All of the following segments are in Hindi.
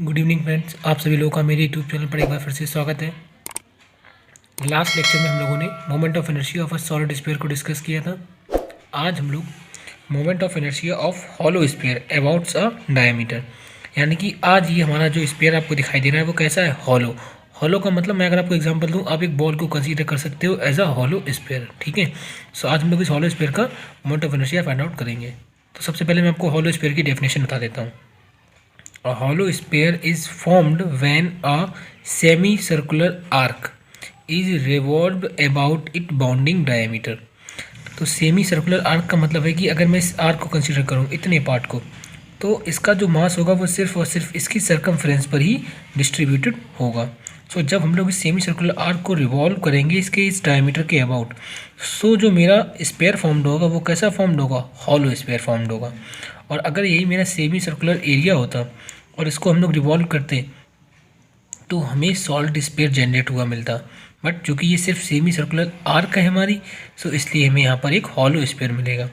गुड इवनिंग फ्रेंड्स, आप सभी लोगों का मेरे यूट्यूब चैनल पर एक बार फिर से स्वागत है। लास्ट लेक्चर में हम लोगों ने moment of inertia of a solid sphere को डिस्कस किया था। आज हम लोग moment of inertia of hollow sphere about a diameter, यानी कि आज ये हमारा जो स्फीयर आपको दिखाई दे रहा है वो कैसा है, हॉलो। हॉलो का मतलब मैं अगर आपको एग्जांपल दूं, आप एक बॉल को कंसीडर कर सकते हो एज अ हॉलो स्फीयर। ठीक है, सो आज हम लोग इस हॉलो स्फीयर का moment of inertia find out करेंगे। तो सबसे पहले मैं आपको हॉलो स्फीयर की डेफिनेशन बता देता हूँ। A hollow sphere is formed when a semicircular arc is revolved about its bounding diameter। तो सेमी सर्कुलर आर्क का मतलब है कि अगर मैं इस आर्क को कंसीडर करूँ, इतने पार्ट को, तो इसका जो मास होगा वो सिर्फ और सिर्फ इसकी सर्कमफ्रेंस पर ही डिस्ट्रीब्यूटेड होगा। सो जब हम लोग इस सेमी सर्कुलर आर्क को रिवॉल्व करेंगे इसके इस डायमीटर के अबाउट, सो जो मेरा स्पेयर फॉर्म्ड होगा वो कैसा फॉर्म्ड होगा, हॉलो स्पेयर फॉर्म्ड होगा। और अगर यही मेरा सेमी सर्कुलर एरिया होता और इसको हम लोग रिवॉल्व करते तो हमें सॉलिड स्पेयर जनरेट हुआ मिलता। बट चूँकि ये सिर्फ सेमी सर्कुलर आर्क है हमारी, सो इसलिए हमें यहाँ पर एक हॉलो स्पेयर मिलेगा।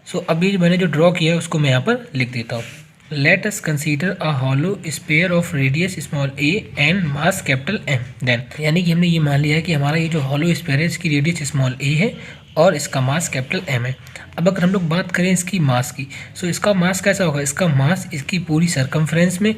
सो अभी मैंने जो ड्रॉ किया है उसको मैं यहाँ पर लिख देता हूँ। Let us consider a hollow sphere of radius small a and mass capital M. Then यानी कि हमने ये मान लिया है कि हमारा ये जो हॉलो स्पेयर है इसकी रेडियस स्मॉल ए है और इसका मास कैपिटल एम है। अब अगर हम लोग बात करें इसकी मास की, सो इसका मास कैसा होगा, इसका मास इसकी पूरी सरकमफ्रेंस में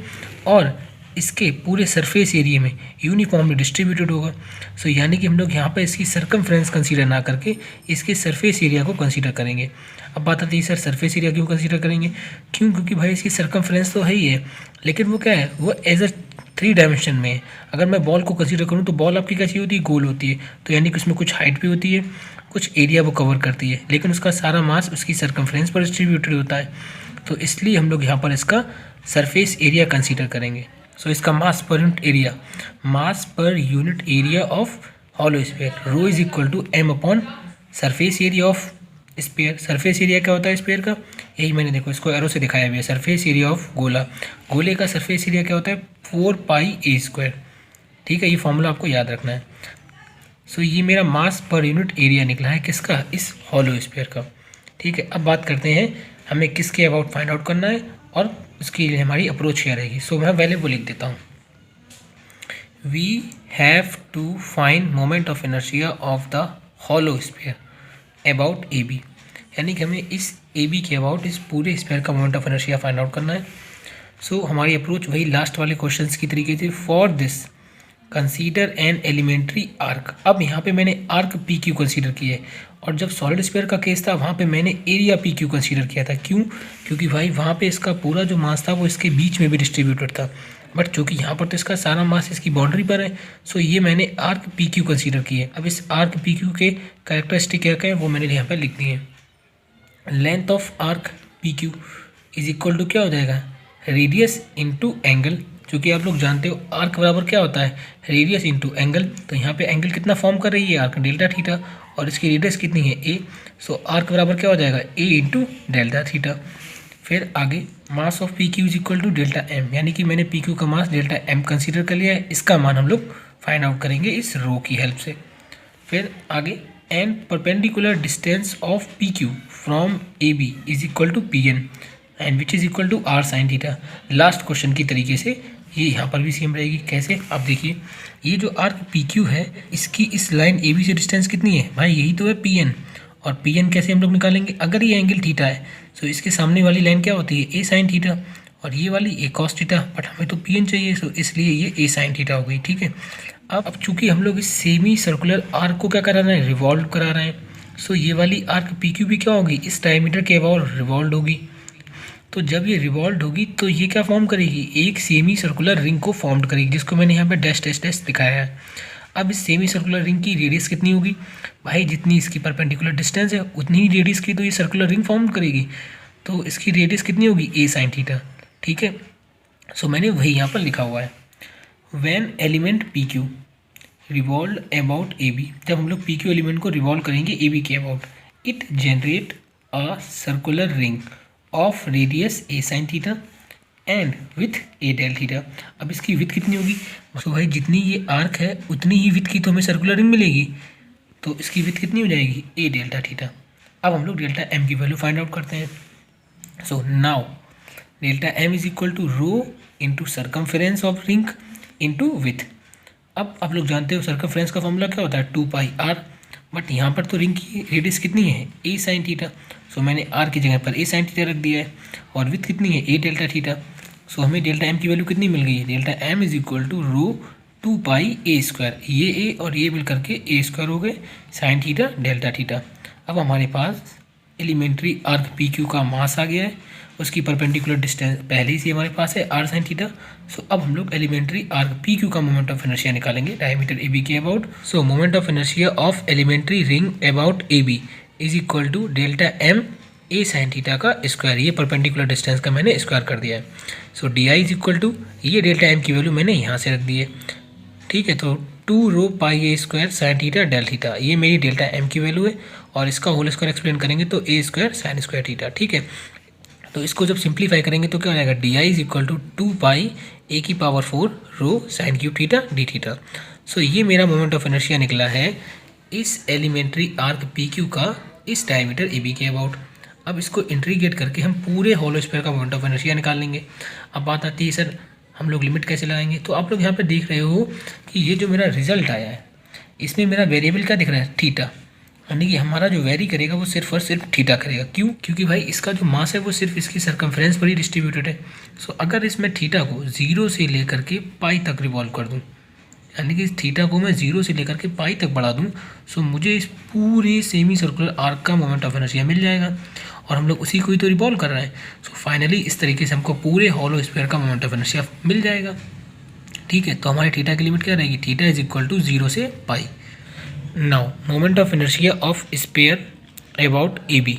और इसके पूरे सरफेस एरिया में यूनिफॉर्मली डिस्ट्रीब्यूटेड होगा। सो यानी कि हम लोग यहाँ पर इसकी सरकमफ्रेंस कंसीडर ना करके इसके सरफेस एरिया को कंसीडर करेंगे। अब बात आती है सर सरफेस एरिया क्यों कंसीडर करेंगे, क्योंकि भाई इसकी सरकमफ्रेंस तो है ही है, लेकिन वो क्या है, वो एज अ 3 डायमेंशन में है। अगर मैं बॉल को कंसीडर करूँ तो बॉल आपकी कैसी होती है, गोल होती है, तो यानी कि उसमें कुछ हाइट भी होती है, कुछ एरिया वो कवर करती है, लेकिन उसका सारा मास उसकी सरकमफ्रेंस पर डिस्ट्रीब्यूटेड होता है। तो इसलिए हम लोग यहाँ पर इसका सरफेस एरिया कंसीडर करेंगे। सो इसका mass per unit area of hollow sphere rho is equal to M upon surface area of sphere. Surface area क्या होता है स्पेयर का, यही मैंने देखो इसको एरो से दिखाया हुआ है, सरफेस एरिया ऑफ गोला। गोले का सरफेस एरिया क्या होता है, 4πa²। ठीक है, ये फॉर्मूला आपको याद रखना है। सो ये मेरा मास पर यूनिट एरिया निकला है किसका, इस हॉलो स्पेयर का। ठीक है, अब बात करते हैं हमें किसके अबाउट फाइंड आउट करना है और उसके लिए हमारी अप्रोच क्या रहेगी। सो मैं वैल्यू को लिख देता हूँ। We have to find moment of inertia of the hollow sphere about A B, यानी कि हमें इस ए बी के अबाउट इस पूरे स्पेयर का moment of inertia find out करना है। सो हमारी अप्रोच वही लास्ट वाले क्वेश्चंस की तरीके थी। For this consider an elementary arc. अब यहाँ पे मैंने आर्क पी क्यू कंसीडर किया है, और जब सॉलिड स्फीयर का केस था वहाँ पे मैंने एरिया पी क्यू कंसीडर किया था। क्यों, क्योंकि भाई वहाँ पे इसका पूरा जो मास था वो इसके बीच में भी डिस्ट्रीब्यूटेड था, बट चूँकि यहाँ पर तो इसका सारा मास इसकी बाउंड्री पर है, सो ये मैंने आर्क पी क्यू कंसीडर किए। अब इस आर्क पी क्यू के कैरेक्टरिस्टिक क्या क्या है वो मैंने यहाँ पर लिख दिए। Length of arc P Q is equal to क्या हो जाएगा, रेडियस इंटू एंगल। क्योंकि आप लोग जानते हो आर्क बराबर क्या होता है, रेडियस इंटू एंगल। तो यहाँ पे एंगल कितना फॉर्म कर रही है आर्क, डेल्टा थीटा, और इसकी रेडियस कितनी है ए। सो आर्क बराबर क्या हो जाएगा, ए इंटू डेल्टा थीटा। फिर आगे mass of P Q is equal to delta M, यानी कि मैंने पी क्यू का मास डेल्टा एम कंसीडर कर लिया है। इसका मान हम लोग फाइंड आउट करेंगे इस रो की हेल्प से। फिर आगे and perpendicular distance of P Q from A B is equal to P N and which is equal to R sine theta. Last question की तरीके से ये यहाँ पर भी सेम रहेगी। कैसे, आप देखिए ये जो आर्क पी क्यू है इसकी इस लाइन ए बी से डिस्टेंस कितनी है भाई, यही तो है पी एन। और पी एन कैसे हम लोग निकालेंगे, अगर ये एंगल थीटा है तो इसके सामने वाली लाइन क्या होती है, ए साइन थीटा, और ये वाली ए कॉस थीटा, बट हमें तो पी एन चाहिए, सो इसलिए ये ए साइन थीटा हो गई। ठीक है, अब चूंकि हम लोग इस सेमी सर्कुलर आर्क को क्या करा रहे हैं, रिवॉल्व करा रहे हैं, सो ये वाली आर्क पी क्यू भी क्या होगी, इस डायमीटर के अबाउट रिवॉल्व होगी। तो जब ये रिवॉल्व होगी तो ये क्या फॉर्म करेगी, एक सेमी सर्कुलर रिंग को फॉर्म करेगी, जिसको मैंने यहाँ पे डैश डैश डैश दिखाया है। अब इस सेमी सर्कुलर रिंग की रेडियस कितनी होगी भाई, जितनी इसकी परपेंडिकुलर डिस्टेंस है उतनी ही रेडियस की तो ये सर्कुलर रिंग फॉर्म करेगी। तो इसकी रेडियस कितनी होगी, ए साइन थीटा। ठीक है, सो मैंने वही यहाँ पर लिखा हुआ है। When element P Q revolve about A B, जब हम लोग पी क्यू एलिमेंट को रिवॉल्व करेंगे ए बी के about, it generate a circular ring of radius a sine theta and width a del theta. अब इसकी विथ कितनी होगी, सो भाई जितनी ये आर्क है उतनी ही विथ की तो हमें सर्कुलर रिंग मिलेगी, तो इसकी विथ कितनी हो जाएगी, ए डेल्टा थीटा। अब हम लोग डेल्टा एम की वैल्यू फाइंड आउट करते हैं। So now delta M is equal to rho into circumference of ring into width. अब आप लोग जानते हो सर्कमफेरेंस का फॉर्मूला क्या होता है, 2πr, बट यहाँ पर तो रिंग की रेडियस कितनी है, a sin थीटा। सो मैंने r की जगह पर a sin थीटा रख दिया है, और विथ कितनी है, a डेल्टा थीटा। सो हमें डेल्टा m की वैल्यू कितनी मिल गई है, delta m is equal to rho 2πa²। ये a और ये मिल करके a² हो गए साइन थीटा डेल्टा थीटा। अब हमारे पास एलिमेंट्री आर्क पी क्यू का मास आ गया है, उसकी परपेंडिकुलर डिस्टेंस पहले ही से हमारे पास है r sin थीटा। सो अब हम लोग एलिमेंट्री आर्क पी क्यू का मोमेंट ऑफ इनर्शिया निकालेंगे डायमीटर ए बी के about. So moment of inertia of elementary ring about A B is equal to delta m a sin theta का स्क्वायर। ये परपेंडिकुलर डिस्टेंस का मैंने स्क्वायर कर दिया है। So D I is equal to, ये डेल्टा m की वैल्यू मैंने यहाँ से रख दी है, ठीक है। तो 2 rho πa² sin theta del theta, ये मेरी डेल्टा m की वैल्यू है, और इसका होल स्क्वायर एक्सप्लेन करेंगे तो a² sin² थीटा, ठीक है। तो इसको जब सिंप्लीफाई करेंगे तो क्या हो जाएगा, D I is equal to 2πa⁴ rho sine cube theta D theta. So ये मेरा मोमेंट ऑफ इनर्शिया निकला है इस एलिमेंट्री आर्क पी क्यू का इस डायमीटर ए बी के अबाउट। अब इसको इंटीग्रेट करके हम पूरे होलो स्फीयर का मोमेंट ऑफ इनर्शिया निकाल लेंगे। अब बात आती है सर हम लोग लिमिट कैसे लगाएंगे। तो आप लोग यहाँ पे देख रहे हो कि ये जो मेरा रिजल्ट आया है इसमें मेरा वेरिएबल क्या दिख रहा है, थीटा, यानी कि हमारा जो वेरी करेगा वो सिर्फ और सिर्फ थीटा करेगा। क्यों, क्योंकि भाई इसका जो मास है वो सिर्फ इसकी सर्कमफ्रेंस पर ही डिस्ट्रीब्यूटेड है। सो अगर इसमें थीटा को 0 से लेकर के पाई तक रिवॉल्व कर दूँ, यानी कि थीटा को मैं 0 से लेकर के पाई तक बढ़ा दूँ, सो मुझे इस पूरे सेमी सर्कुलर आर्क का मोमेंट ऑफ इनर्शिया मिल जाएगा, और हम लोग उसी को ही तो रिवॉल्व कर रहे हैं। सो फाइनली इस तरीके से हमको पूरे हॉलो स्फीयर का मोमेंट ऑफ इनर्शिया मिल जाएगा, ठीक है। तो हमारी थीटा की लिमिट क्या रहेगी, थीटा इज इक्वल टू 0 से pi. Now moment of inertia of sphere about A B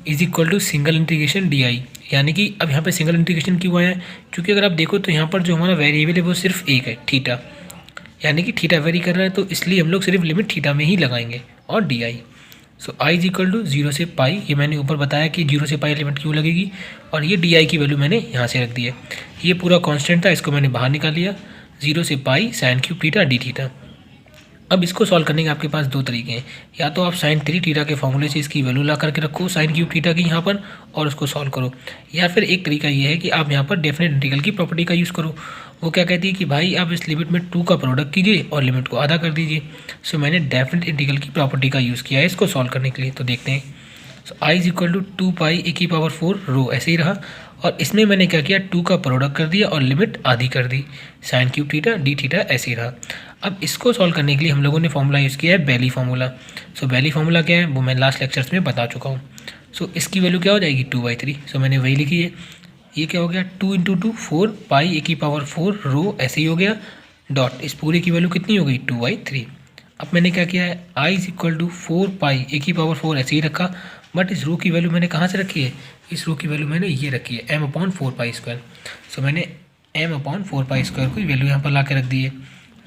is equal to single integration D I, यानी कि अब यहाँ पे सिंगल इंटीग्रेशन क्यों आया है, क्योंकि अगर आप देखो तो यहाँ पर जो हमारा वेरिएबल है वो सिर्फ एक है, थीटा, यानी कि थीटा वेरी कर रहा है, तो इसलिए हम लोग सिर्फ लिमिट थीटा में ही लगाएंगे, और D I. So I is equal to 0 से पाई, ये मैंने ऊपर बताया कि 0 से पाई लिमिट क्यों लगेगी, और ये डी आई की वैल्यू मैंने यहाँ से रख दी है। ये पूरा कांस्टेंट था, इसको मैंने बाहर निकाल लिया, 0 से pi sine cube theta D theta. अब इसको सॉल्व करने के आपके पास दो तरीके हैं, या तो आप साइन 3 थीटा के फॉर्मूले से इसकी वैल्यू ला करके रखो साइन क्यूब थीटा की यहाँ पर और उसको सॉल्व करो, या फिर एक तरीका ये है कि आप यहाँ पर डेफिनेट इंटीग्रल की प्रॉपर्टी का यूज़ करो। वो क्या कहती है कि भाई आप इस लिमिट में 2 का प्रोडक्ट कीजिए और लिमिट को आधा कर दीजिए। सो मैंने डेफिनेट इंटीग्रल की प्रॉपर्टी का यूज़ किया है इसको सॉल्व करने के लिए। तो देखते हैं, सो I is equal to 2πa⁴ रो ऐसे ही रहा, और इसमें मैंने क्या किया, 2 का प्रोडक्ट कर दिया और लिमिट आधी कर दी, sine cube theta D theta ऐसे ही रहा। अब इसको सॉल्व करने के लिए हम लोगों ने फॉर्मूला यूज़ किया है बेली फार्मूला। सो बेली फार्मूला क्या है वो मैं लास्ट लेक्चर्स में बता चुका हूँ। सो इसकी वैल्यू क्या हो जाएगी, 2/3। सो मैंने वही लिखी है, ये क्या हो गया, 2 × 2 4πa⁴ रो ऐसे ही हो गया, डॉट इस पूरे की वैल्यू कितनी हो गई, 2/3। अब मैंने क्या किया है, आई इज इक्वल टू 4πa⁴ ऐसे ही रखा, बट इस रो की वैल्यू मैंने कहाँ से रखी है, इस रो की वैल्यू मैंने ये रखी है m/4π²। सो मैंने m/4π² की वैल्यू यहाँ पर ला के रख दी है,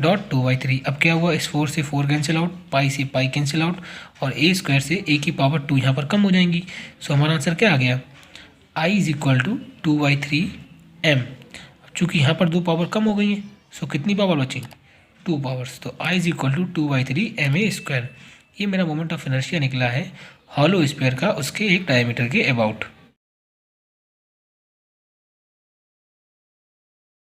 डॉट 2/3। अब क्या हुआ, इस 4 से 4 कैंसिल आउट, पाई से पाई कैंसिल आउट, और a² से a⁻² यहाँ पर कम हो जाएंगी। सो हमारा आंसर क्या आ गया, आई इज इक्वल टू 2/3 m। चूँकि यहाँ पर 2 पावर कम हो गई हैं, सो कितनी पावर बची, 2 पावर्स। तो आई इज इक्वल टू 2/3 ma²। ये मेरा मोमेंट ऑफ इनर्शिया निकला है हॉलो स्फीयर का उसके एक डायमीटर के अबाउट।